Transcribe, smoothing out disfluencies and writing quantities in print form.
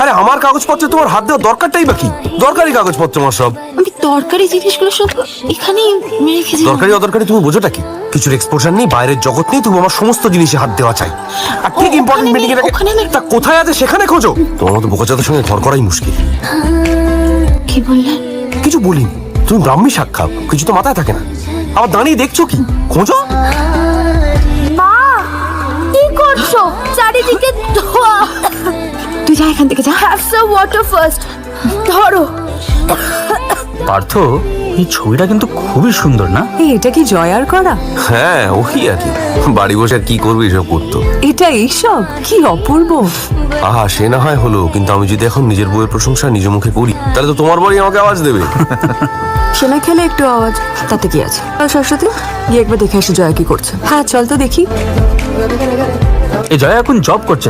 আরে আমার কাগজপত্রে তোমার হাত দেওয়ার দরকারটাই বা কি? দরকারি কাগজপত্র আমার সব। আমি দরকারি জিনিসগুলো সব এখানেই রেখেছি। দরকারি অদরকারি তুমি বোঝোটা কি? কিছুর এক্সপোজার নেই, বাইরের জগৎ নেই, তুমি আমার সমস্ত জিনিসে হাত দেওয়া চাই। আর ঠিক ইম্পর্টেন্ট মিটিং এর আগে তা কোথায় আছে সেখানে খোঁজো। তোমার মতো বোকাচাদের সঙ্গে ঘর করাই মুশকিল। কি বললেন? কিছু বলিনি, তুমি ব্রাহ্মী সাক্ষা, কিছু তো মাথায় থাকে না। আবার দাঁড়িয়ে দেখছো কি? খোঁজো। মা কি করছো? চারিদিকে ধোয়া। তুই যা এখান থেকে, যা। Have some water first. ধরো। পার্থ, এই ছবিটা কিন্তু খুবই সুন্দর না? এটা কি জয়ার করা? হ্যাঁ ওই আর কি, বাড়ি বসে আর কি করবে, এসব করতো। এটা এইসব কি অপূর্ব। আহা সে না হয় হলো, কিন্তু আমি যদি এখন নিজের বইয়ের প্রশংসা নিজ মুখে করি তাহলে তো তোমার বাড়ি আমাকে আওয়াজ দেবে। সেনা খেলে একটু আওয়াজ, তাতে কি আছে? চল সরস্বতী, গিয়ে একবার দেখে আসি জয়া কি করছে। হ্যাঁ চল তো দেখি। এই জয়া এখন জব করছে।